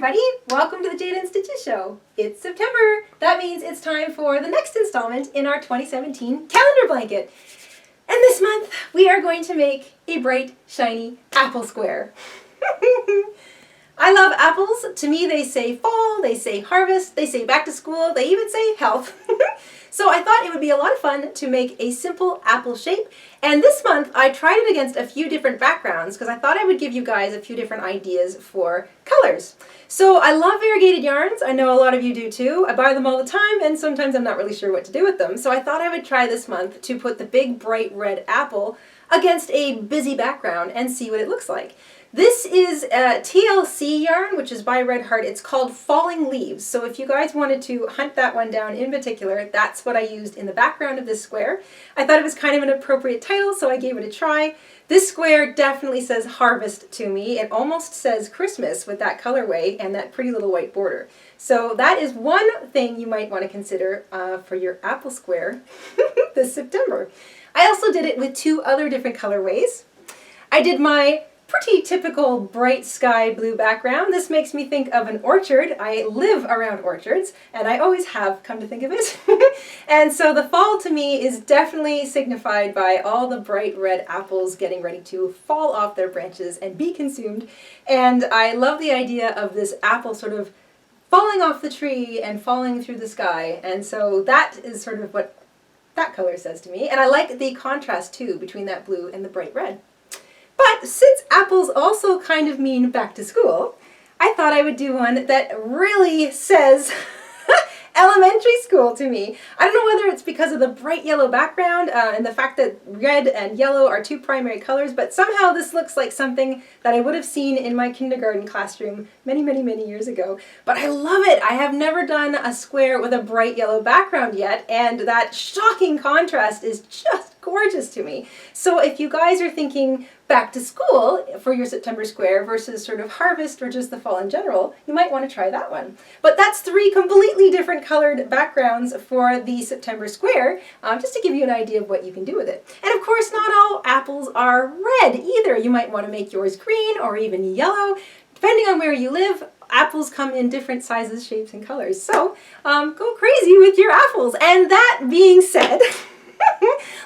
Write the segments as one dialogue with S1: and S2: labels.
S1: everybody! Welcome to the Jayda InStitches show. It's September. That means it's time for the next installment in our 2017 calendar blanket. And this month we are going to make a bright, shiny apple square. I love apples. To me they say fall, they say harvest, they say back to school, they even say health. So I thought it would be a lot of fun to make a simple apple shape. And this month I tried it against a few different backgrounds because I thought I would give you guys a few different ideas for colors. So I love variegated yarns. I know a lot of you do too. I buy them all the time and sometimes I'm not really sure what to do with them. So I thought I would try this month to put the big bright red apple against a busy background and see what it looks like. This is a TLC yarn, which is by Red Heart. It's called Falling Leaves. So if you guys wanted to hunt that one down in particular, that's what I used in the background of this square. I thought it was kind of an appropriate title, so I gave it a try. This square definitely says harvest to me. It almost says Christmas with that colorway and that pretty little white border. So that is one thing you might want to consider for your apple square this September. I also did it with two other different colorways. I did my pretty typical bright sky blue background. This makes me think of an orchard. I live around orchards, and I always have, come to think of it. And so the fall to me is definitely signified by all the bright red apples getting ready to fall off their branches and be consumed. And I love the idea of this apple sort of falling off the tree and falling through the sky. And so that is sort of what that color says to me. And I like the contrast too between that blue and the bright red. But since apples also kind of mean back to school, I thought I would do one that really says elementary school to me. I don't know whether it's because of the bright yellow background and the fact that red and yellow are two primary colors, but somehow this looks like something that I would have seen in my kindergarten classroom many, many, many years ago. But I love it. I have never done a square with a bright yellow background yet, and that shocking contrast is just gorgeous to me. So if you guys are thinking back to school for your September square versus sort of harvest or just the fall in general, you might want to try that one. But that's three completely different colored backgrounds for the September square, just to give you an idea of what you can do with it. And of course, not all apples are red either. You might want to make yours green or even yellow. Depending on where you live, apples come in different sizes, shapes, and colors. So go crazy with your apples. And that being said,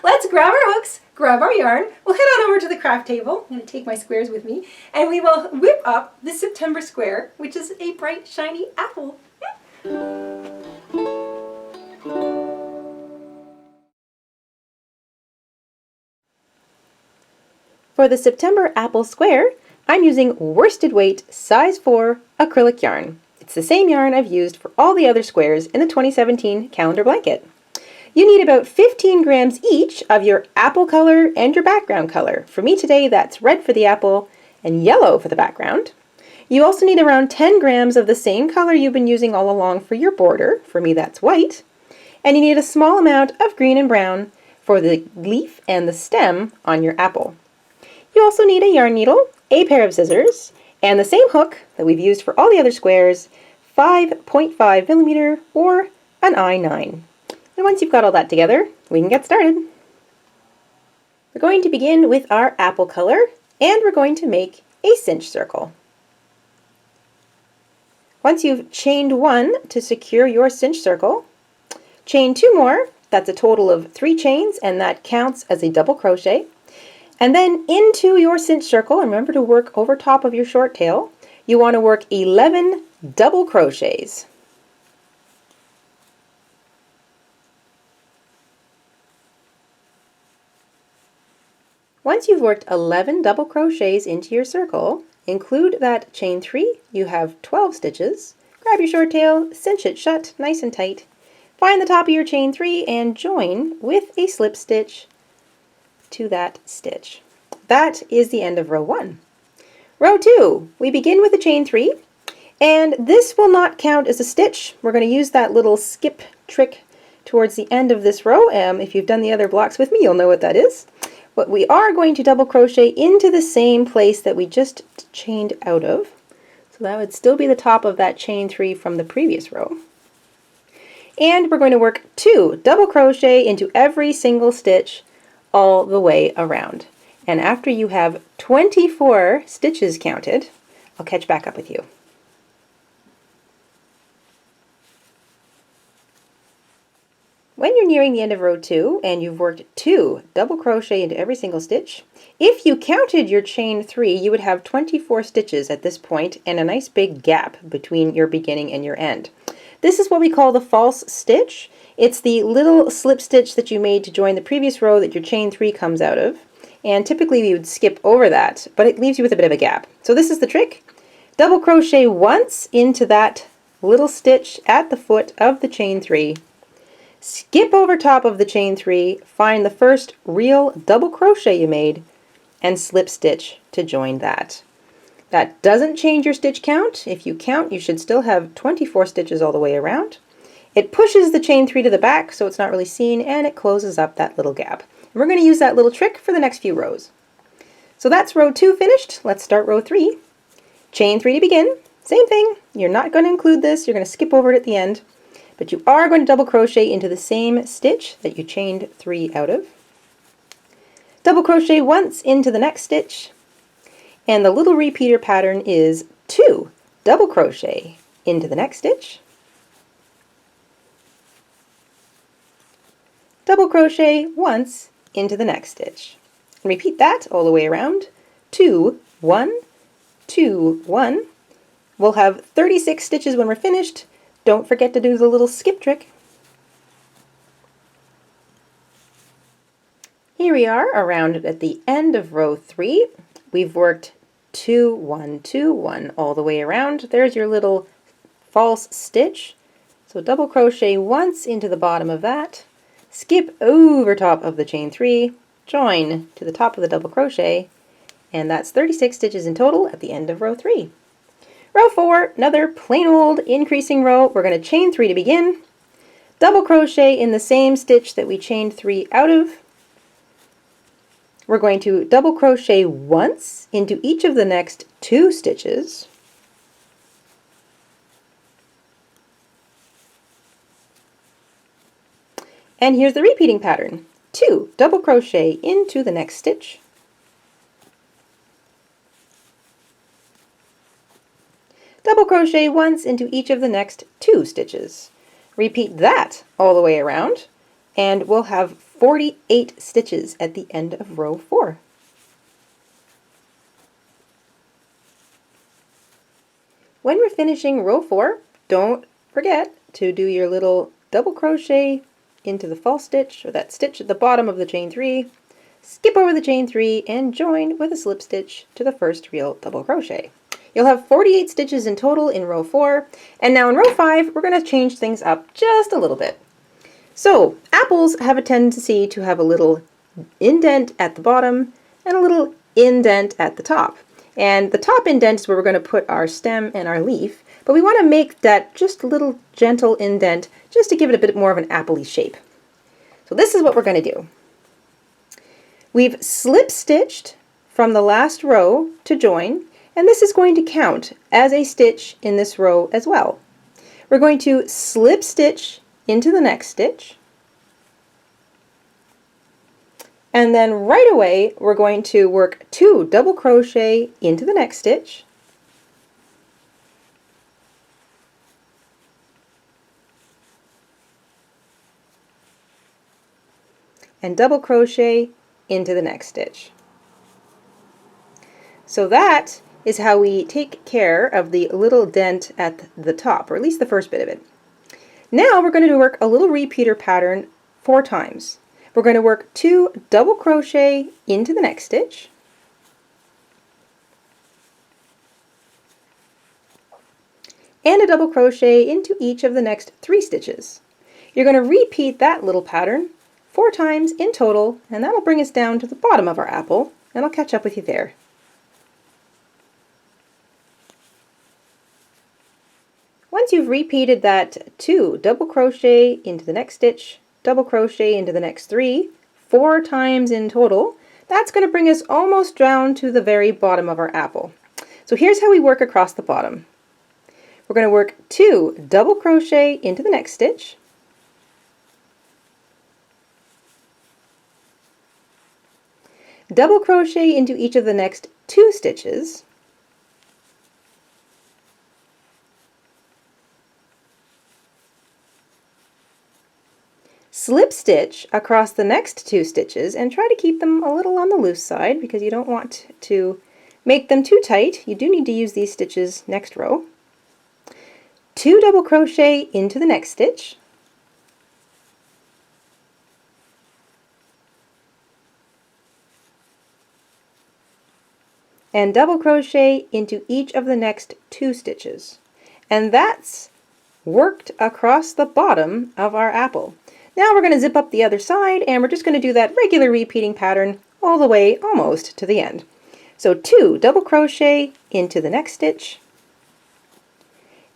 S1: let's grab our hooks, grab our yarn, we'll head on over to the craft table. I'm going to take my squares with me, and we will whip up the September square, which is a bright, shiny apple. For the September apple square, I'm using worsted weight size 4 acrylic yarn. It's the same yarn I've used for all the other squares in the 2017 calendar blanket. You need about 15 grams each of your apple color and your background color. For me today, that's red for the apple and yellow for the background. You also need around 10 grams of the same color you've been using all along for your border. For me, that's white. And you need a small amount of green and brown for the leaf and the stem on your apple. You also need a yarn needle, a pair of scissors, and the same hook that we've used for all the other squares, 5.5 millimeter or an I9. And once you've got all that together, we can get started. We're going to begin with our apple color, and we're going to make a cinch circle. Once you've chained one to secure your cinch circle, chain 2 more. That's a total of 3 chains, and that counts as a double crochet. And then into your cinch circle, and remember to work over top of your short tail, you want to work 11 double crochets. Once you've worked 11 double crochets into your circle, include that chain 3, you have 12 stitches. Grab your short tail, cinch it shut nice and tight. Find the top of your chain 3 and join with a slip stitch to that stitch. That is the end of row 1. Row 2, we begin with a chain 3, and this will not count as a stitch. We're going to use that little skip trick towards the end of this row. If you've done the other blocks with me, you'll know what that is. But we are going to double crochet into the same place that we just chained out of. So that would still be the top of that chain 3 from the previous row. And we're going to work 2 double crochet into every single stitch all the way around. And after you have 24 stitches counted, I'll catch back up with you.
S2: When you're nearing the end of row 2 and you've worked 2 double crochet into every single stitch, if you counted your chain 3, you would have 24 stitches at this point and a nice big gap between your beginning and your end. This is what we call the false stitch. It's the little slip stitch that you made to join the previous row that your chain 3 comes out of. And typically we would skip over that, but it leaves you with a bit of a gap. So this is the trick. Double crochet once into that little stitch at the foot of the chain 3. Skip over top of the chain 3, find the first real double crochet you made, and slip stitch to join that. That doesn't change your stitch count. If you count, you should still have 24 stitches all the way around. It pushes the chain 3 to the back so it's not really seen, and it closes up that little gap. And we're going to use that little trick for the next few rows. So that's row 2 finished. Let's start row 3. Chain 3 to begin. Same thing. You're not going to include this. You're going to skip over it at the end. But you are going to double crochet into the same stitch that you chained 3 out of. Double crochet once into the next stitch. And the little repeater pattern is 2 double crochet into the next stitch. Double crochet once into the next stitch. And repeat that all the way around. 2, 1, 2, 1. We'll have 36 stitches when we're finished. Don't forget to do the little skip trick. Here we are around at the end of row 3. We've worked 2, 1, 2, 1 all the way around. There's your little false stitch. So double crochet once into the bottom of that. Skip over top of the chain 3, join to the top of the double crochet, and that's 36 stitches in total at the end of row 3. Row 4, another plain old increasing row. We're going to chain 3 to begin, double crochet in the same stitch that we chained 3 out of. We're going to double crochet once into each of the next 2 stitches. And here's the repeating pattern. 2 double crochet into the next stitch. Double crochet once into each of the next 2 stitches. Repeat that all the way around, and we'll have 48 stitches at the end of row 4. When we're finishing row 4, don't forget to do your little double crochet into the false stitch, or that stitch at the bottom of the chain 3, skip over the chain 3, and join with a slip stitch to the first real double crochet. You'll have 48 stitches in total in row 4, and now in row 5 we're going to change things up just a little bit. So apples have a tendency to have a little indent at the bottom and a little indent at the top. And the top indent is where we're going to put our stem and our leaf, but we want to make that just a little gentle indent just to give it a bit more of an apple-y shape. So this is what we're going to do. We've slip stitched from the last row to join, and this is going to count as a stitch in this row as well. We're going to slip stitch into the next stitch, and then right away we're going to work 2 double crochet into the next stitch, and double crochet into the next stitch. So that is how we take care of the little dent at the top, or at least the first bit of it. Now we're going to work a little repeater pattern 4 times. We're going to work 2 double crochet into the next stitch, and a double crochet into each of the next 3 stitches. You're going to repeat that little pattern 4 times in total, and that'll bring us down to the bottom of our apple, and I'll catch up with you there. Once you've repeated that 2 double crochet into the next stitch, double crochet into the next 3, 4 times in total, that's going to bring us almost down to the very bottom of our apple. So here's how we work across the bottom. We're going to work 2 double crochet into the next stitch, double crochet into each of the next 2 stitches, slip stitch across the next 2 stitches and try to keep them a little on the loose side because you don't want to make them too tight. You do need to use these stitches next row. 2 double crochet into the next stitch. And double crochet into each of the next 2 stitches. And that's worked across the bottom of our apple. Now we're going to zip up the other side and we're just going to do that regular repeating pattern all the way almost to the end. So 2 double crochet into the next stitch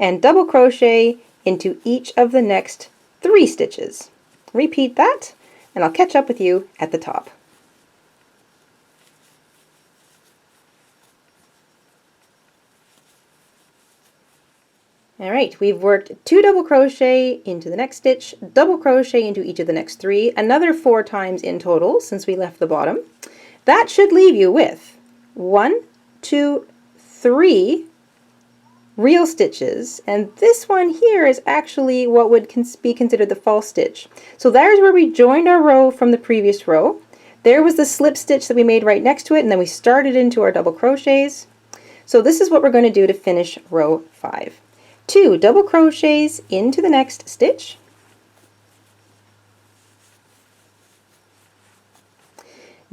S2: and double crochet into each of the next 3 stitches. Repeat that and I'll catch up with you at the top. Alright, we've worked 2 double crochet into the next stitch, double crochet into each of the next 3, another 4 times in total since we left the bottom. That should leave you with 1, 2, 3 real stitches, and this one here is actually what would be considered the false stitch. So there's where we joined our row from the previous row. There was the slip stitch that we made right next to it, and then we started into our double crochets. So this is what we're going to do to finish row 5. 2 double crochets into the next stitch,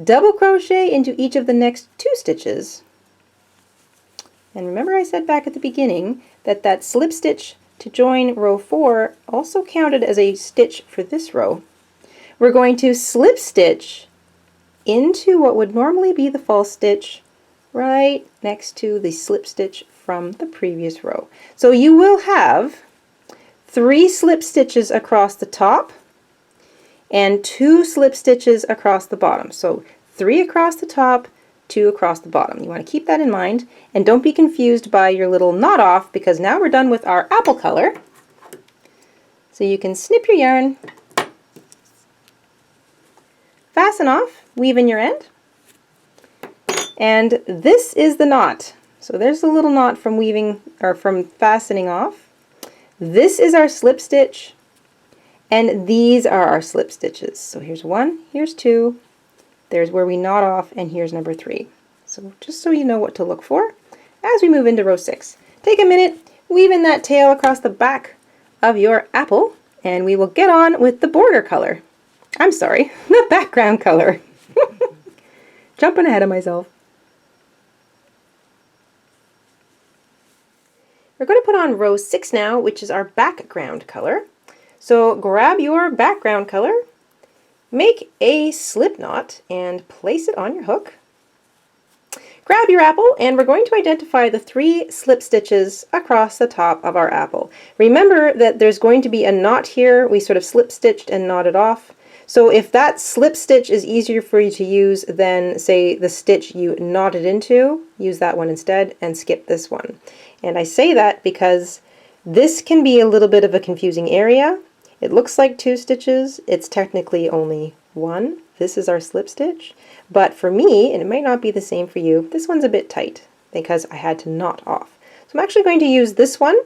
S2: double crochet into each of the next 2 stitches, and remember I said back at the beginning that that slip stitch to join row 4 also counted as a stitch for this row. We're going to slip stitch into what would normally be the false stitch right next to the slip stitch from the previous row. So you will have 3 slip stitches across the top and 2 slip stitches across the bottom. So 3 across the top, 2 across the bottom. You want to keep that in mind and don't be confused by your little knot off because now we're done with our apple color. So you can snip your yarn, fasten off, weave in your end, and this is the knot. So there's a little knot from weaving or from fastening off. This is our slip stitch and these are our slip stitches. So here's 1, here's 2, there's where we knot off, and here's number 3. So just so you know what to look for as we move into row 6. Take a minute, weave in that tail across the back of your apple, and we will get on with the border color. I'm sorry, the background color. Jumping ahead of myself. We're going to put on row 6 now, which is our background color. So grab your background color, make a slip knot, and place it on your hook. Grab your apple, and we're going to identify the 3 slip stitches across the top of our apple. Remember that there's going to be a knot here. We sort of slip stitched and knotted off. So if that slip stitch is easier for you to use than, say, the stitch you knotted into, use that one instead and skip this one. And I say that because this can be a little bit of a confusing area. It looks like 2 stitches. It's technically only 1. This is our slip stitch. But for me, and it might not be the same for you, this one's a bit tight because I had to knot off. So I'm actually going to use this one,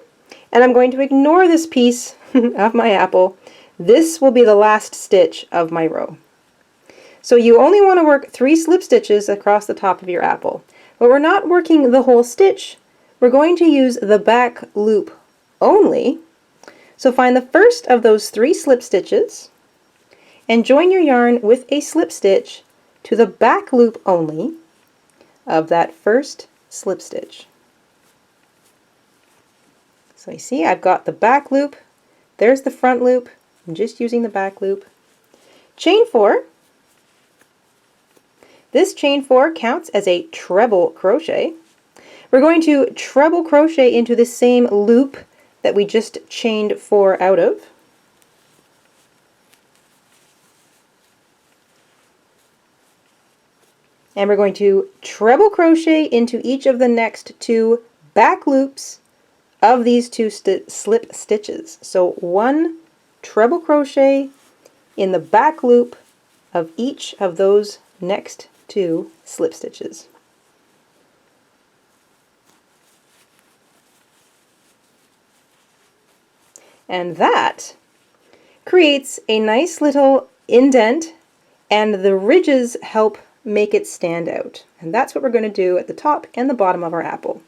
S2: and I'm going to ignore this piece of my apple. This will be the last stitch of my row. So you only want to work 3 slip stitches across the top of your apple. But we're not working the whole stitch. We're going to use the back loop only. So find the first of those 3 slip stitches and join your yarn with a slip stitch to the back loop only of that first slip stitch. So you see I've got the back loop, there's the front loop, I'm just using the back loop. Chain 4. This chain 4 counts as a treble crochet. We're going to treble crochet into the same loop that we just chained 4 out of. And we're going to treble crochet into each of the next 2 back loops of these 2 slip stitches. So 1 treble crochet in the back loop of each of those next 2 slip stitches. And that creates a nice little indent, and the ridges help make it stand out. And that's what we're going to do at the top and the bottom of our apple.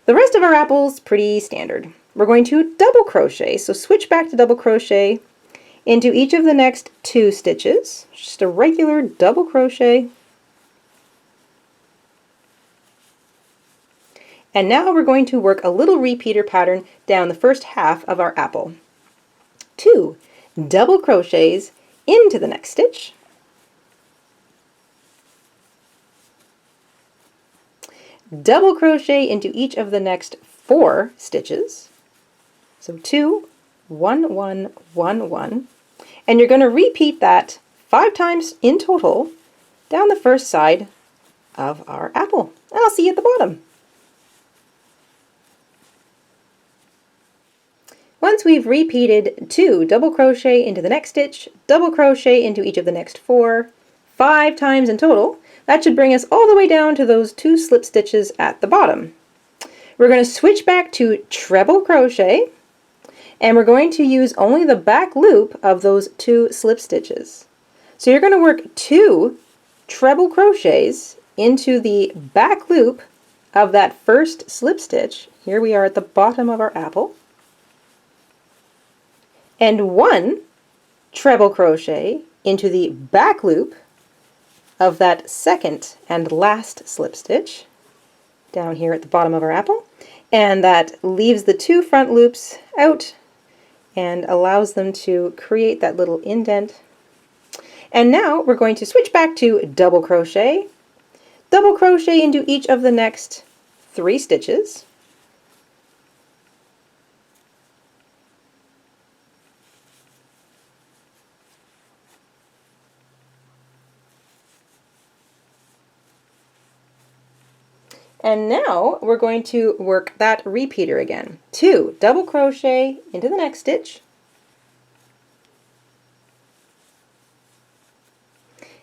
S2: The rest of our apple's pretty standard. We're going to double crochet, so switch back to double crochet into each of the next 2 stitches, just a regular double crochet. And now we're going to work a little repeater pattern down the first half of our apple. 2 double crochets into the next stitch, double crochet into each of the next 4 stitches, so 2, 1, 1, 1, 1, and you're going to repeat that 5 times in total down the first side of our apple. And I'll see you at the bottom. Once we've repeated 2 double crochet into the next stitch, double crochet into each of the next 4, 5 times in total, that should bring us all the way down to those 2 slip stitches at the bottom. We're going to switch back to treble crochet, and we're going to use only the back loop of those 2 slip stitches. So you're going to work 2 treble crochets into the back loop of that first slip stitch. Here we are at the bottom of our apple. And 1 treble crochet into the back loop of that second and last slip stitch down here at the bottom of our apple. And that leaves the 2 front loops out and allows them to create that little indent. And now we're going to switch back to double crochet into each of the next 3 stitches, and now we're going to work that repeater again. 2 double crochet into the next stitch,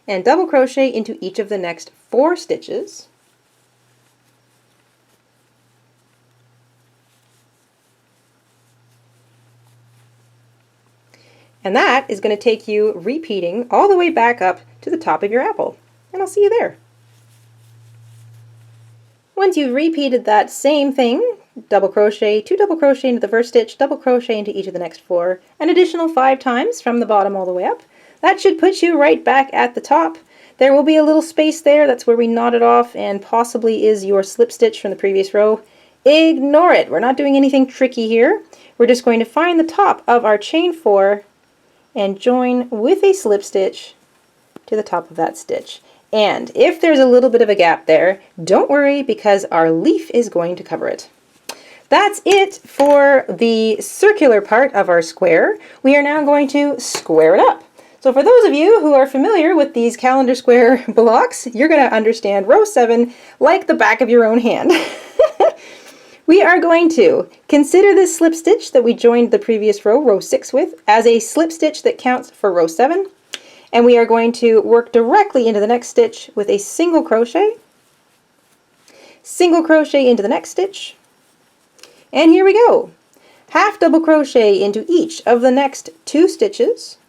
S2: and double crochet into each of the next 4 stitches, and that is going to take you repeating all the way back up to the top of your apple, and I'll see you there. Once you've repeated that same thing, double crochet, 2 double crochet into the first stitch, double crochet into each of the next 4, an additional 5 times from the bottom all the way up, that should put you right back at the top. There will be a little space there, that's where we knotted off and possibly is your slip stitch from the previous row. Ignore it, we're not doing anything tricky here. We're just going to find the top of our chain 4 and join with a slip stitch to the top of that stitch. And if there's a little bit of a gap there, don't worry because our leaf is going to cover it. That's it for the circular part of our square. We are now going to square it up. So for those of you who are familiar with these calendar square blocks, you're going to understand row 7 like the back of your own hand. We are going to consider this slip stitch that we joined the previous row, row 6 with, as a slip stitch that counts for row 7. And we are going to work directly into the next stitch with a single crochet into the next stitch, and here we go. Half double crochet into each of the next 2 stitches,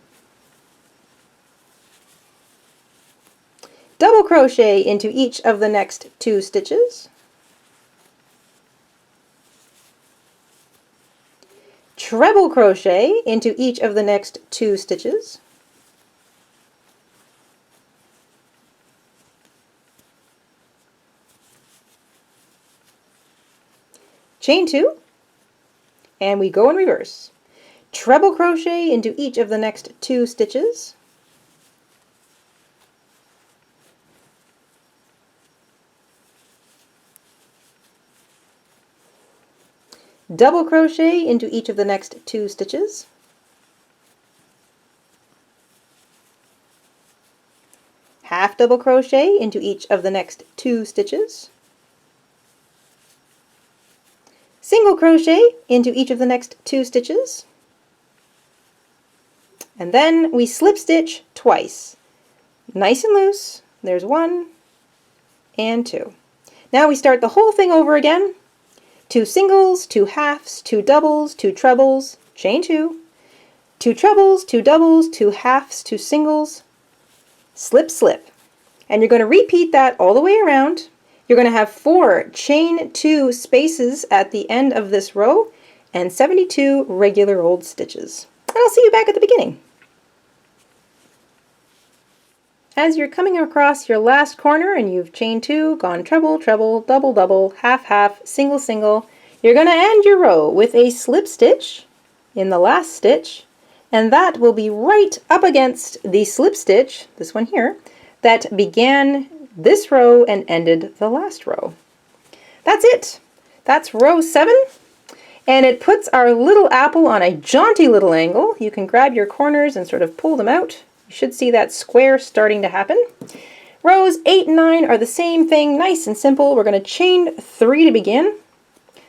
S2: double crochet into each of the next 2 stitches, treble crochet into each of the next 2 stitches, chain 2, and we go in reverse. Treble crochet into each of the next 2 stitches, double crochet into each of the next 2 stitches, half double crochet into each of the next 2 stitches, single crochet into each of the next 2 stitches, and then we slip stitch twice. Nice and loose. There's 1 and 2. Now we start the whole thing over again. 2 singles, 2 halves, 2 doubles, 2 trebles, chain 2, 2 trebles, 2 doubles, 2 halves, 2 singles, slip, slip. And you're going to repeat that all the way around. You're going to have 4 chain 2 spaces at the end of this row and 72 regular old stitches. And I'll see you back at the beginning. As you're coming across your last corner and you've chained 2, gone treble, treble, double, double, half, half, single, single, you're going to end your row with a slip stitch in the last stitch, and that will be right up against the slip stitch, this one here, that began this row and ended the last row. That's it. That's row 7, and it puts our little apple on a jaunty little angle. You can grab your corners and sort of pull them out. You should see that square starting to happen. Rows 8 and 9 are the same thing, nice and simple. We're going to chain 3 to begin.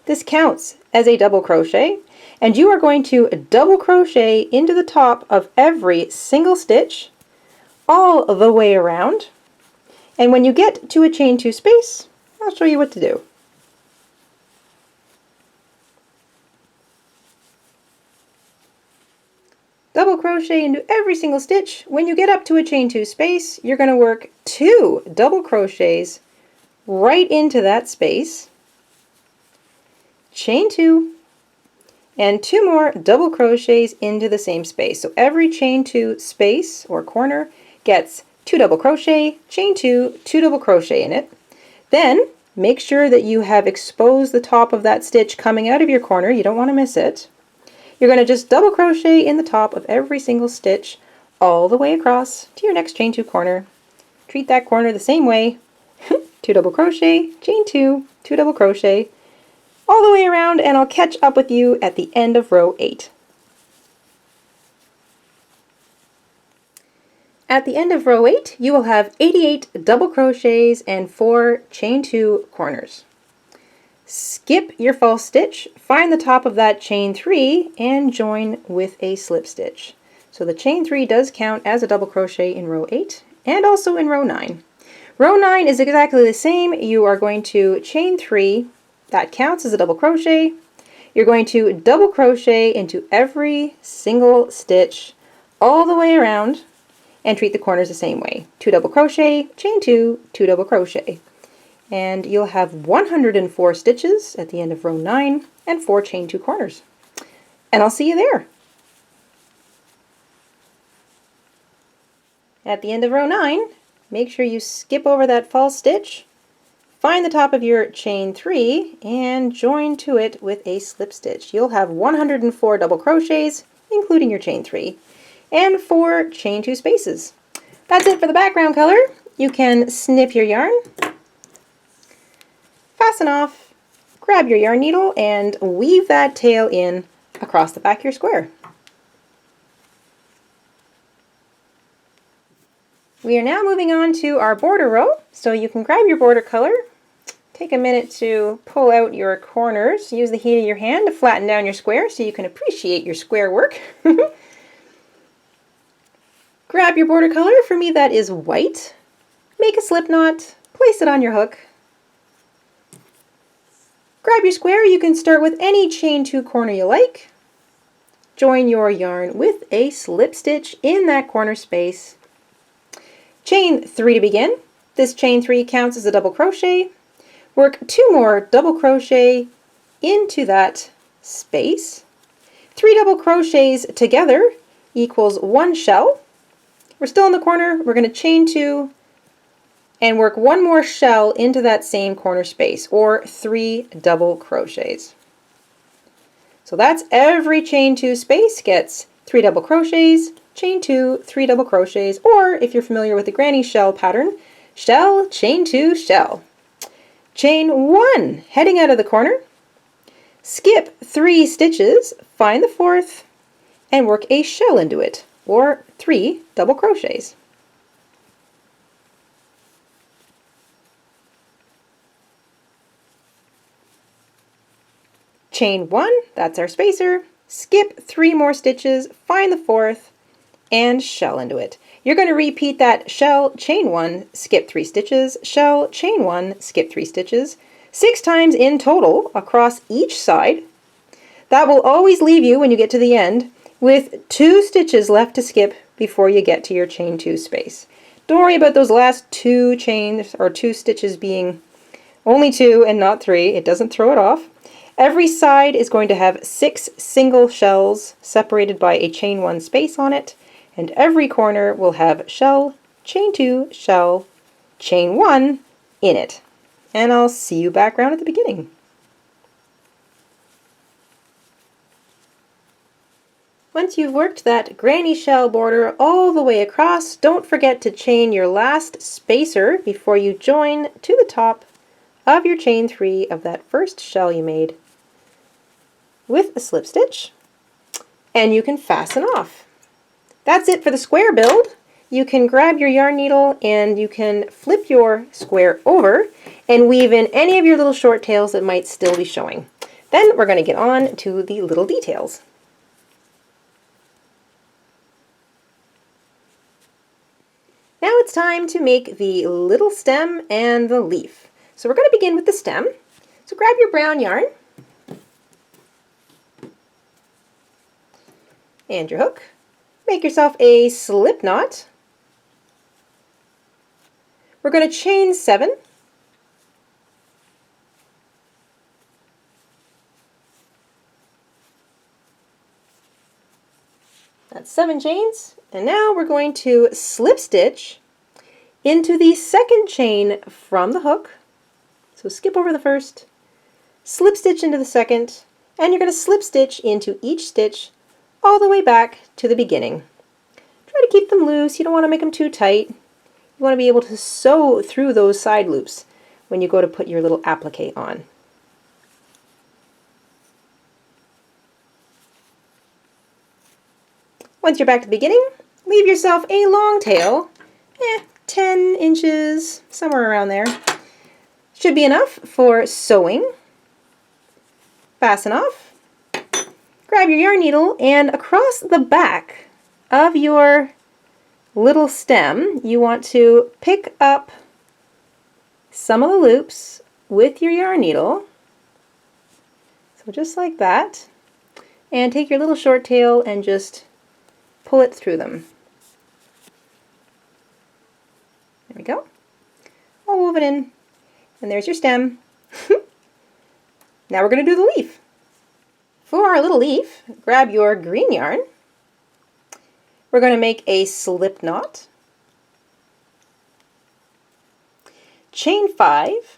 S2: This counts as a double crochet, and you are going to double crochet into the top of every single stitch all the way around. And when you get to a chain 2 space, I'll show you what to do. Double crochet into every single stitch. When you get up to a chain 2 space, you're going to work 2 double crochets right into that space, chain 2, and 2 more double crochets into the same space. So every chain 2 space or corner gets 2 double crochet, chain 2, 2 double crochet in it. Then make sure that you have exposed the top of that stitch coming out of your corner. You don't want to miss it. You're going to just double crochet in the top of every single stitch all the way across to your next chain 2 corner. Treat that corner the same way. 2 double crochet, chain 2, 2 double crochet, all the way around, and I'll catch up with you at the end of row 8. At the end of row 8, you will have 88 double crochets and 4 chain 2 corners. Skip your false stitch, find the top of that chain 3, and join with a slip stitch. So the chain 3 does count as a double crochet in row 8 and also in row 9. Row 9 is exactly the same. You are going to chain 3, that counts as a double crochet. You're going to double crochet into every single stitch all the way around and treat the corners the same way. 2 double crochet, chain 2, 2 double crochet. And you'll have 104 stitches at the end of row 9 and 4 chain 2 corners. And I'll see you there. At the end of row 9, make sure you skip over that false stitch, find the top of your chain 3, and join to it with a slip stitch. You'll have 104 double crochets, including your chain 3, and 4 chain 2 spaces. That's it for the background color. You can snip your yarn, fasten off, grab your yarn needle, and weave that tail in across the back of your square. We are now moving on to our border row, so you can grab your border color, take a minute to pull out your corners, use the heat of your hand to flatten down your square so you can appreciate your square work. Grab your border color, for me that is white, make a slip knot, place it on your hook. Grab your square, you can start with any chain 2 corner you like. Join your yarn with a slip stitch in that corner space. Chain 3 to begin. This chain 3 counts as a double crochet. Work 2 more double crochet into that space. 3 double crochets together equals 1 shell. We're still in the corner, we're going to chain 2 and work 1 more shell into that same corner space, or 3 double crochets. So that's every chain 2 space gets 3 double crochets, chain 2, 3 double crochets, or if you're familiar with the granny shell pattern, shell, chain 2, shell. Chain 1 heading out of the corner, skip 3 stitches, find the 4th, and work a shell into it, or 3 double crochets. Chain 1, that's our spacer, skip 3 more stitches, find the 4th, and shell into it. You're going to repeat that shell, chain 1, skip 3 stitches, shell, chain 1, skip 3 stitches, 6 times in total across each side. That will always leave you, when you get to the end, with 2 stitches left to skip before you get to your chain 2 space. Don't worry about those last 2 chains or 2 stitches being only 2 and not 3. It doesn't throw it off. Every side is going to have 6 single shells separated by a chain 1 space on it, and every corner will have shell, chain 2, shell, chain 1 in it. And I'll see you back around at the beginning. Once you've worked that granny shell border all the way across, don't forget to chain your last spacer before you join to the top of your chain 3 of that first shell you made with a slip stitch, and you can fasten off. That's it for the square build. You can grab your yarn needle and you can flip your square over and weave in any of your little short tails that might still be showing. Then we're going to get on to the little details. Now it's time to make the little stem and the leaf. So we're going to begin with the stem. So grab your brown yarn and your hook. Make yourself a slip knot. We're going to chain 7. That's 7 chains. And now we're going to slip stitch into the second chain from the hook. So skip over the first, slip stitch into the second, and you're going to slip stitch into each stitch all the way back to the beginning. Try to keep them loose. You don't want to make them too tight. You want to be able to sew through those side loops when you go to put your little applique on. Once you're back to the beginning, leave yourself a long tail, 10 inches, somewhere around there. Should be enough for sewing. Fasten off. Grab your yarn needle, and across the back of your little stem, you want to pick up some of the loops with your yarn needle. So just like that. And take your little short tail and just pull it through them. There we go. I'll move it in. And there's your stem. Now we're going to do the leaf. For our little leaf, grab your green yarn. We're going to make a slip knot. Chain 5.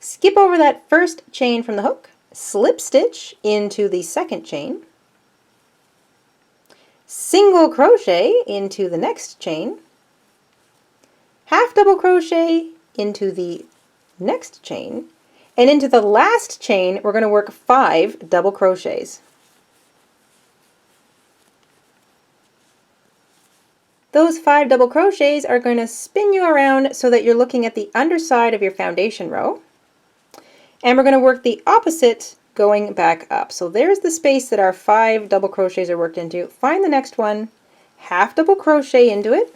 S2: Skip over that first chain from the hook. Slip stitch into the second chain. Single crochet into the next chain. Half double crochet into the next chain, and into the last chain we're going to work 5 double crochets. Those 5 double crochets are going to spin you around so that you're looking at the underside of your foundation row, and we're going to work the opposite going back up. So there's the space that our 5 double crochets are worked into. Find the next one, half double crochet into it,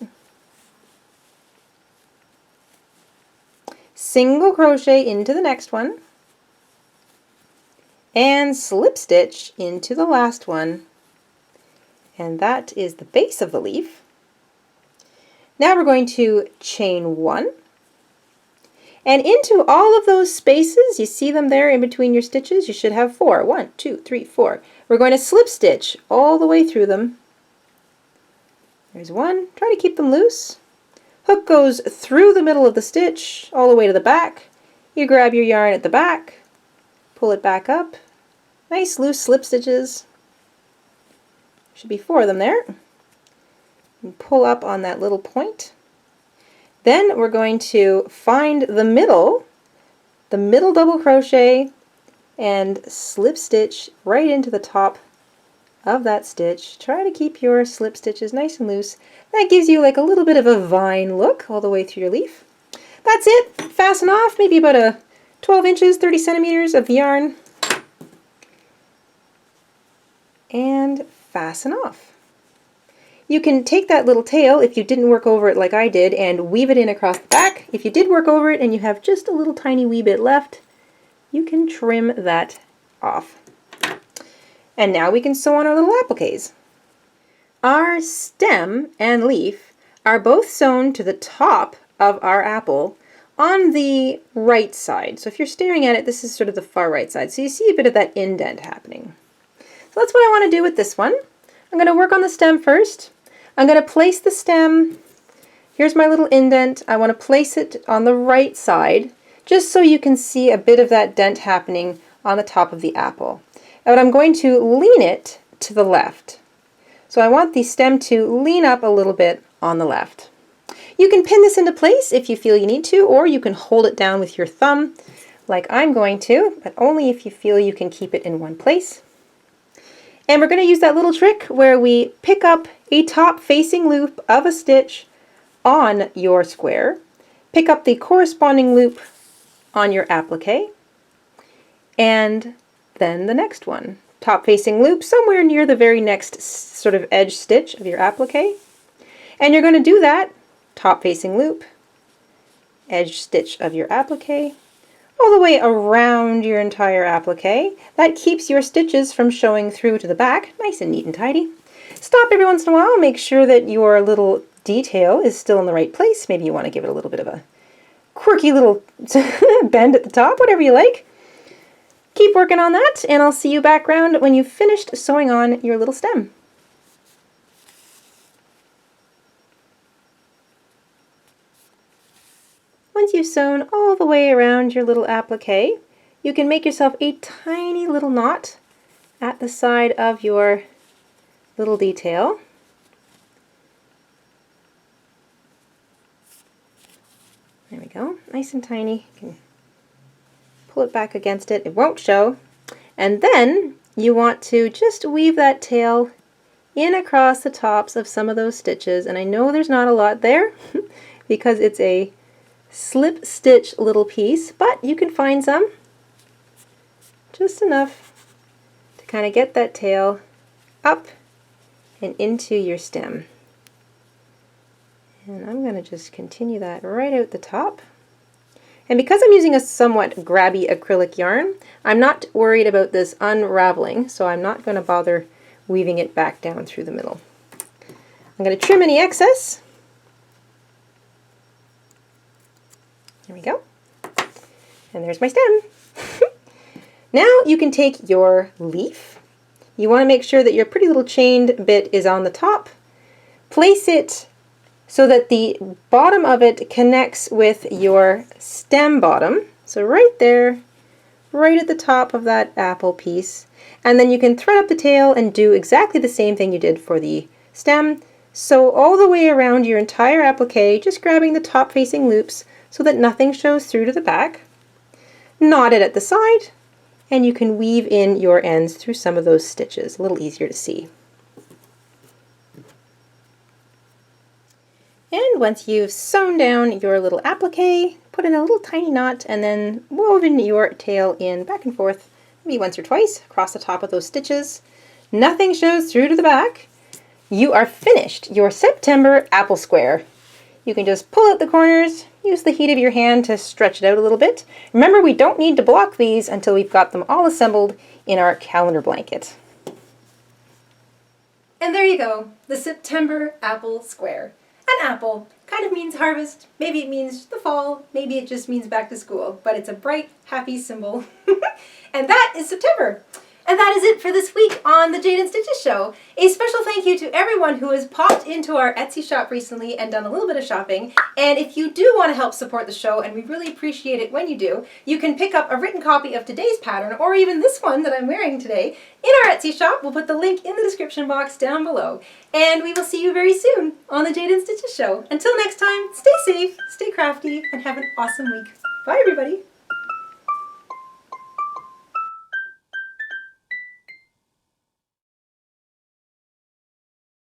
S2: single crochet into the next one, and slip stitch into the last one, and that is the base of the leaf. Now we're going to chain 1, and into all of those spaces, you see them there in between your stitches, you should have 4. 1, 2, 3, 4. We're going to slip stitch all the way through them. There's 1. Try to keep them loose. Hook goes through the middle of the stitch all the way to the back. You grab your yarn at the back, pull it back up. Nice loose slip stitches. Should be 4 of them there. And pull up on that little point. Then we're going to find the middle double crochet and slip stitch right into the top of that stitch. Try to keep your slip stitches nice and loose. That gives you like a little bit of a vine look all the way through your leaf. That's it. Fasten off maybe about a 12 inches, 30 centimeters of yarn. And fasten off. You can take that little tail if you didn't work over it like I did and weave it in across the back. If you did work over it and you have just a little tiny wee bit left, you can trim that off. And now we can sew on our little appliques. Our stem and leaf are both sewn to the top of our apple on the right side. So if you're staring at it, this is sort of the far right side. So you see a bit of that indent happening. So that's what I want to do with this one. I'm going to work on the stem first. I'm going to place the stem, here's my little indent. I want to place it on the right side, just so you can see a bit of that dent happening on the top of the apple. And I'm going to lean it to the left. So I want the stem to lean up a little bit on the left. You can pin this into place if you feel you need to, or you can hold it down with your thumb like I'm going to, but only if you feel you can keep it in one place. And we're going to use that little trick where we pick up a top facing loop of a stitch on your square, pick up the corresponding loop on your applique, and then the next one. Top facing loop somewhere near the very next sort of edge stitch of your applique. And you're going to do that, top facing loop, edge stitch of your applique, all the way around your entire applique. That keeps your stitches from showing through to the back, nice and neat and tidy. Stop every once in a while, make sure that your little detail is still in the right place. Maybe you want to give it a little bit of a quirky little bend at the top, whatever you like. Keep working on that, and I'll see you back around when you've finished sewing on your little stem. Once you've sewn all the way around your little applique, you can make yourself a tiny little knot at the side of your little detail. There we go, nice and tiny. You can pull it back against it, it won't show. And then you want to just weave that tail in across the tops of some of those stitches. And I know there's not a lot there because it's a slip stitch little piece, but you can find some. Just enough to kind of get that tail up and into your stem. And I'm going to just continue that right out the top. And because I'm using a somewhat grabby acrylic yarn, I'm not worried about this unraveling, so I'm not going to bother weaving it back down through the middle. I'm going to trim any excess. There we go. And there's my stem. Now you can take your leaf. You want to make sure that your pretty little chained bit is on the top. Place it so that the bottom of it connects with your stem bottom. So right there, right at the top of that apple piece. And then you can thread up the tail and do exactly the same thing you did for the stem. Sew all the way around your entire applique, just grabbing the top facing loops so that nothing shows through to the back. Knot it at the side, and you can weave in your ends through some of those stitches, a little easier to see. And once you've sewn down your little applique, put in a little tiny knot and then woven your tail in back and forth, maybe once or twice across the top of those stitches. Nothing shows through to the back. You are finished your September apple square. You can just pull out the corners, use the heat of your hand to stretch it out a little bit. Remember, we don't need to block these until we've got them all assembled in our calendar blanket.
S1: And there you go, the September apple square. An apple kind of means harvest, maybe it means the fall, maybe it just means back to school, but it's a bright, happy symbol. And that is September. And that is it for this week on the Jayda InStitches show. A special thank you to everyone who has popped into our Etsy shop recently and done a little bit of shopping. And if you do want to help support the show, and we really appreciate it when you do, you can pick up a written copy of today's pattern, or even this one that I'm wearing today, in our Etsy shop. We'll put the link in the description box down below. And we will see you very soon on the Jayda InStitches show. Until next time, stay safe, stay crafty, and have an awesome week. Bye, everybody.